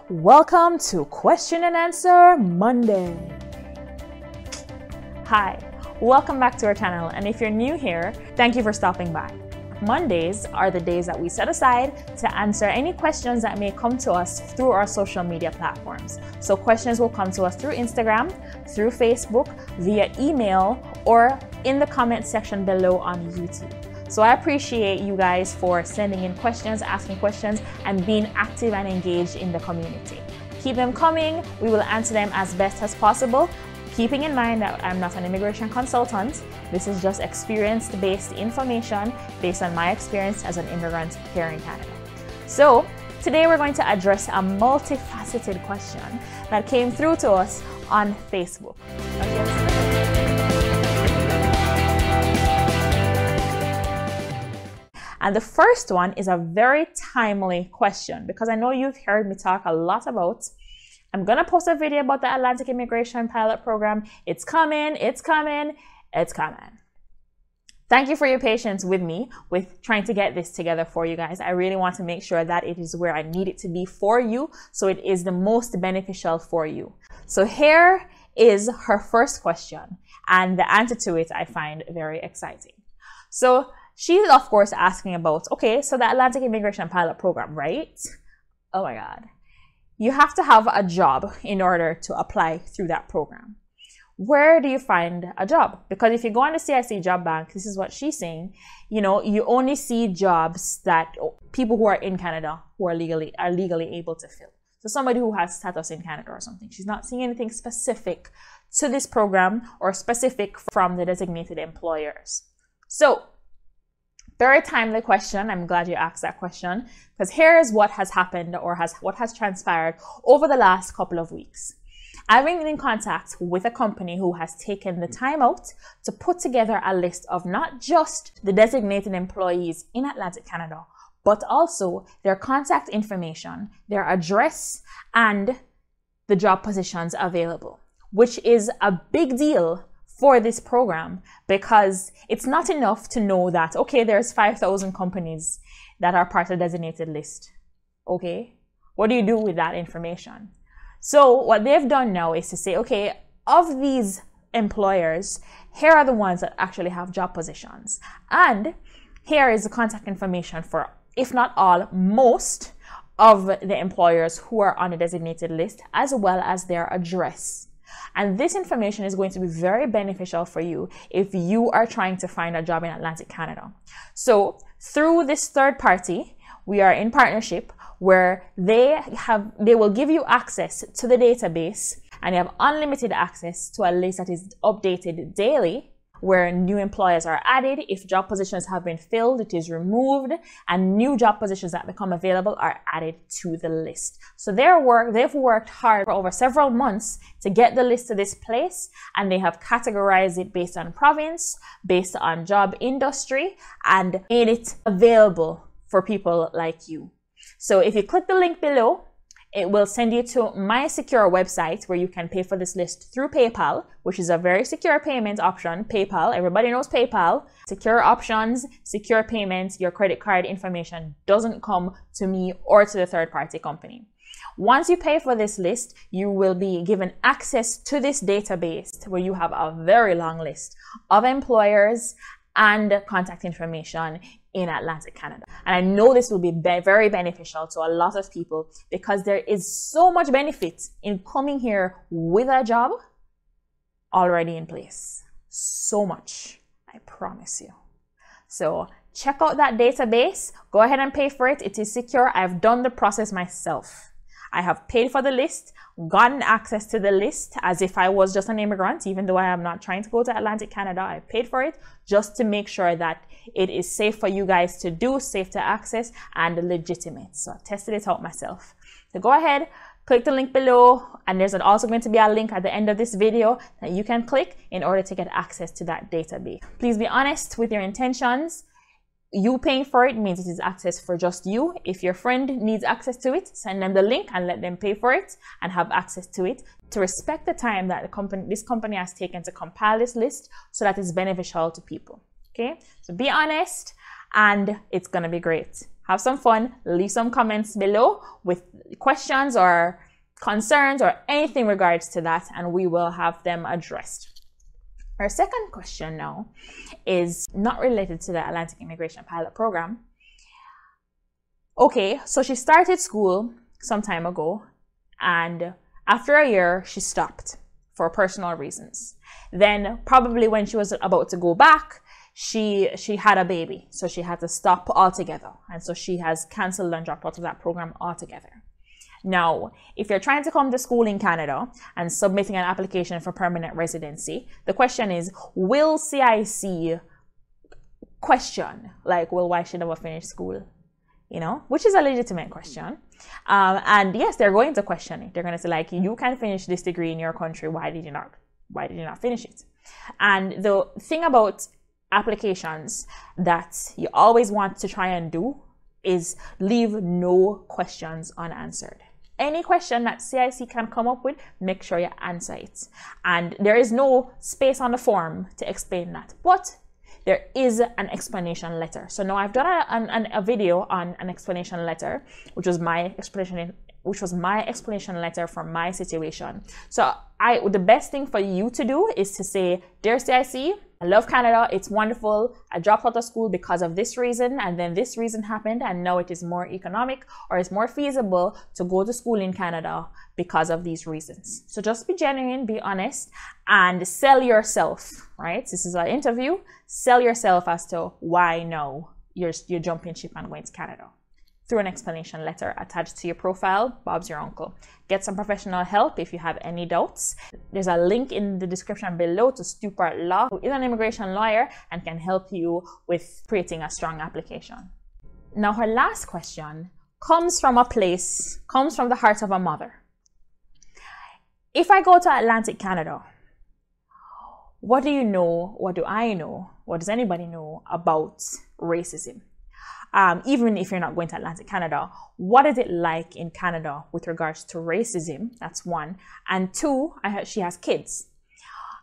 Welcome to Question and Answer Monday. Hi, welcome back to our channel, and if you're new here, thank you for stopping by. Mondays are the days that we set aside to answer any questions that may come to us through our social media platforms. So questions will come to us through Instagram, through Facebook, via email, or in the comment section below on YouTube. So I appreciate you guys for sending in questions, asking questions, and being active and engaged in the community. Keep them coming. We will answer them as best as possible, keeping in mind that I'm not an immigration consultant. This is just experience-based information based on my experience as an immigrant here in Canada. So today we're going to address a multifaceted question that came through to us on Facebook. And the first one is a very timely question because I know you've heard me talk a lot about. I'm going to post a video about the Atlantic Immigration Pilot Program. It's coming, it's coming, it's coming. Thank you for your patience with me with trying to get this together for you guys. I really want to make sure that it is where I need it to be for you, so it is the most beneficial for you. So here is her first question, and the answer to it I find very exciting. So she's of course asking about, okay, so the Atlantic Immigration Pilot Program, right? Oh my God. You have to have a job in order to apply through that program. Where do you find a job? Because if you go on the CIC job bank, this is what she's saying, you only see jobs that people who are in Canada who are legally able to fill. So somebody who has status in Canada or something. She's not seeing anything specific to this program or specific from the designated employers. So very timely question. I'm glad you asked that question, because here's what has happened or what has transpired over the last couple of weeks. I've been in contact with a company who has taken the time out to put together a list of not just the designated employees in Atlantic Canada, but also their contact information, their address, and the job positions available, which is a big deal for this program, because it's not enough to know that, okay, there's 5,000 companies that are part of the designated list. Okay, what do you do with that information? So what they've done now is to say, okay, of these employers, here are the ones that actually have job positions. And here is the contact information for, if not all, most of the employers who are on the designated list, as well as their address. And this information is going to be very beneficial for you if you are trying to find a job in Atlantic Canada. So through this third party, we are in partnership where they will give you access to the database, and you have unlimited access to a list that is updated daily, where new employers are added. If job positions have been filled, it is removed, and new job positions that become available are added to the list. So they've worked hard for over several months to get the list to this place, and they have categorized it based on province, based on job industry, and made it available for people like you. So if you click the link below, it will send you to my secure website where you can pay for this list through PayPal, which is a very secure payment option. PayPal, everybody knows PayPal. Secure options, secure payments, your credit card information doesn't come to me or to the third party company. Once you pay for this list, you will be given access to this database where you have a very long list of employers and contact information in Atlantic Canada. And I know this will be very beneficial to a lot of people, because there is so much benefit in coming here with a job already in place. So much, I promise you. So check out that database. Go ahead and pay for it. It is secure. I've done the process myself. I have paid for the list, gotten access to the list as if I was just an immigrant, even though I am not trying to go to Atlantic Canada. I paid for it just to make sure that it is safe for you guys to do, safe to access, and legitimate. So I've tested it out myself. So go ahead, click the link below, and there's also going to be a link at the end of this video that you can click in order to get access to that database. Please be honest with your intentions. You paying for it means it is access for just you. If your friend needs access to it, send them the link and let them pay for it and have access to it, to respect the time that this company has taken to compile this list so that it's beneficial to people. Okay, so be honest, and it's gonna be great. have some fun, leave some comments below with questions or concerns or anything regards to that, and we will have them addressed. Our second question now is not related to the Atlantic Immigration Pilot Program. Okay, so she started school some time ago, and after a year, she stopped for personal reasons. Then probably when she was about to go back, she had a baby, so she had to stop altogether. And so she has canceled and dropped out of that program altogether. Now, if you're trying to come to school in Canada and submitting an application for permanent residency, the question is, will CIC question, like, well, why should I never finish school? You know, which is a legitimate question. And yes, they're going to question it. They're going to say, like, you can finish this degree in your country. Why did you not finish it? And the thing about applications that you always want to try and do is leave no questions unanswered. Any question that CIC can come up with, make sure you answer it. And there is no space on the form to explain that. But there is an explanation letter. So now I've done a video on an explanation letter, which was my explanation letter for my situation. So the best thing for you to do is to say, dear CIC, I love Canada, it's wonderful. I dropped out of school because of this reason, and then this reason happened, and now it is more economic or it's more feasible to go to school in Canada because of these reasons. So just be genuine, be honest, and sell yourself, right? This is an interview. Sell yourself as to why now you're jumping ship and going to Canada. Through an explanation letter attached to your profile, Bob's your uncle. Get some professional help if you have any doubts. There's a link in the description below to Stupart Law, who is an immigration lawyer and can help you with creating a strong application. Now, her last question comes from the heart of a mother. If I go to Atlantic Canada, what do you know? What do I know? What does anybody know about racism? Even if you're not going to Atlantic Canada, what is it like in Canada with regards to racism? That's one. And two, she has kids.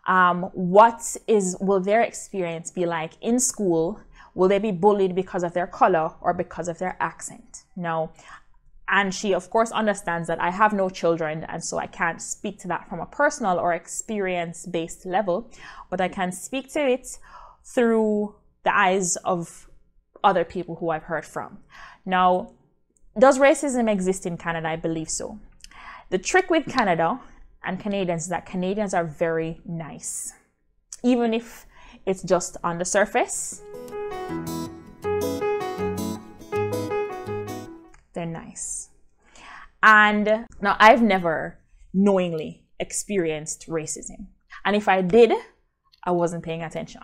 Will their experience be like in school? Will they be bullied because of their color or because of their accent? No. And she, of course, understands that I have no children, and so I can't speak to that from a personal or experience-based level, but I can speak to it through the eyes of other people who I've heard from. Now, does racism exist in Canada? I believe so. The trick with Canada and Canadians is that Canadians are very nice. Even if it's just on the surface, they're nice. And now, I've never knowingly experienced racism. And if I did, I wasn't paying attention.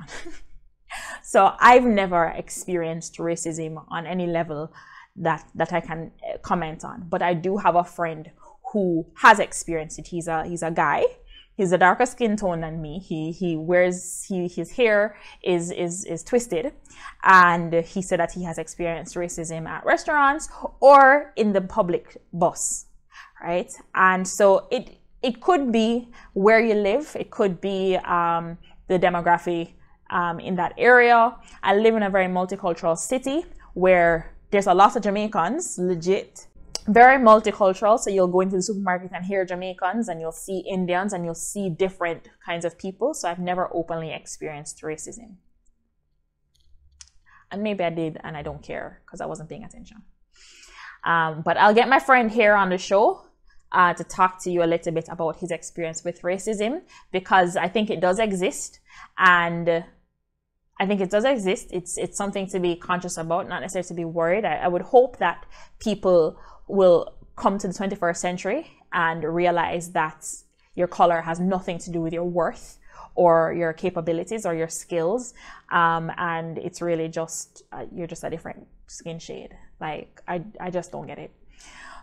So I've never experienced racism on any level that I can comment on. But I do have a friend who has experienced it. He's a guy. He's a darker skin tone than me. His hair is twisted, and he said that he has experienced racism at restaurants or in the public bus, right? And so it could be where you live. It could be the demography in that area. I live in a very multicultural city where there's a lot of Jamaicans, legit, very multicultural. So you'll go into the supermarket and hear Jamaicans, and you'll see Indians, and you'll see different kinds of people. So I've never openly experienced racism. And maybe I did, and I don't care because I wasn't paying attention. But I'll get my friend here on the show to talk to you a little bit about his experience with racism, because I think it does exist. And I think it does exist. It's something to be conscious about, not necessarily to be worried. I would hope that people will come to the 21st century and realize that your color has nothing to do with your worth or your capabilities or your skills. And it's really just, you're just a different skin shade. Like, I just don't get it.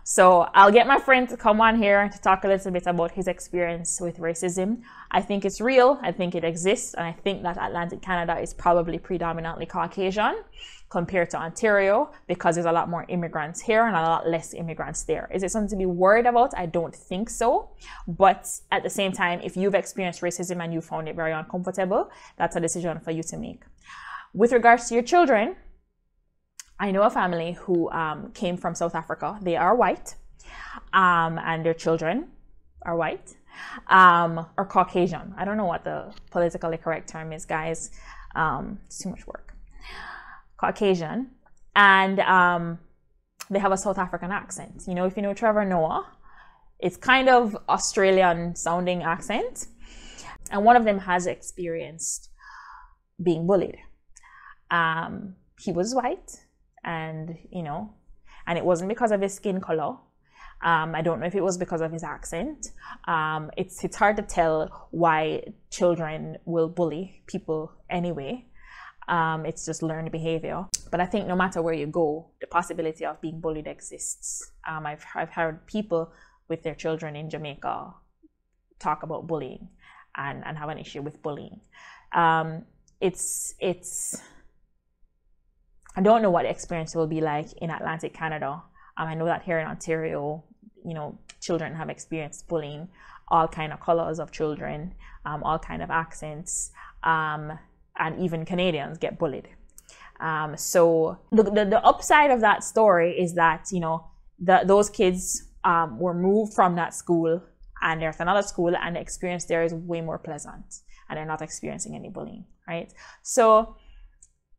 So I'll get my friend to come on here to talk a little bit about his experience with racism. I think it's real. I think it exists. And I think that Atlantic Canada is probably predominantly Caucasian compared to Ontario, because there's a lot more immigrants here and a lot less immigrants there. Is it something to be worried about? I don't think so. But at the same time, if you've experienced racism and you found it very uncomfortable, that's a decision for you to make. With regards to your children, I know a family who came from South Africa. They are white, and their children are white, or Caucasian. I don't know what the politically correct term is, guys. It's too much work. Caucasian, and they have a South African accent. You know, if you know Trevor Noah, it's kind of Australian sounding accent. And one of them has experienced being bullied. He was white, and, you know, and it wasn't because of his skin color. I don't know if it was because of his accent. It's hard to tell why children will bully people anyway. It's just learned behavior. But I think no matter where you go, the possibility of being bullied exists. I've heard people with their children in Jamaica talk about bullying and have an issue with bullying. It's I don't know what the experience will be like in Atlantic Canada. I know that here in Ontario, you know, children have experienced bullying, all kind of colors of children, all kind of accents, and even Canadians get bullied. So the upside of that story is that, you know, those kids were moved from that school and they're at another school, and the experience there is way more pleasant, and they're not experiencing any bullying, right? So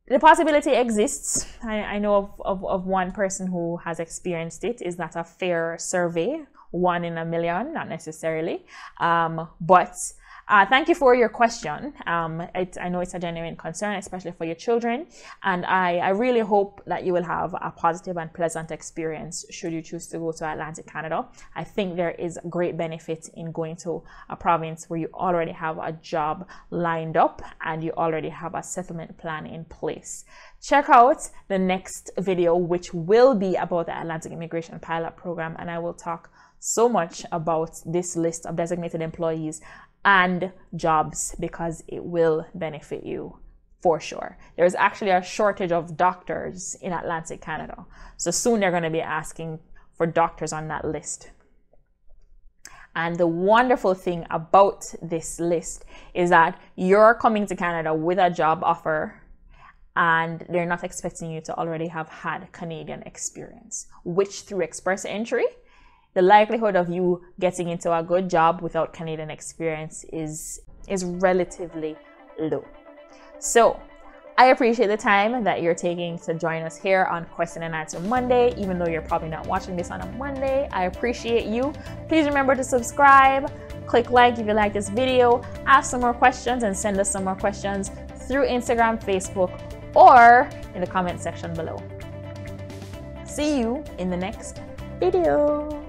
the possibility exists. I know of one person who has experienced it. Is that a fair survey? 1 in a million? Not necessarily. But thank you for your question. I know it's a genuine concern, especially for your children. And I really hope that you will have a positive and pleasant experience should you choose to go to Atlantic Canada. I think there is great benefit in going to a province where you already have a job lined up and you already have a settlement plan in place. Check out the next video, which will be about the Atlantic Immigration Pilot Program. And I will talk so much about this list of designated employees and jobs, because it will benefit you for sure. There's actually a shortage of doctors in Atlantic Canada. So soon they're going to be asking for doctors on that list. And the wonderful thing about this list is that you're coming to Canada with a job offer, and they're not expecting you to already have had Canadian experience, which through express entry, the likelihood of you getting into a good job without Canadian experience is relatively low. So I appreciate the time that you're taking to join us here on Question and Answer Monday, even though you're probably not watching this on a Monday. I appreciate you. Please remember to subscribe, click like if you like this video, ask some more questions, and send us some more questions through Instagram, Facebook, or in the comment section below. See you in the next video.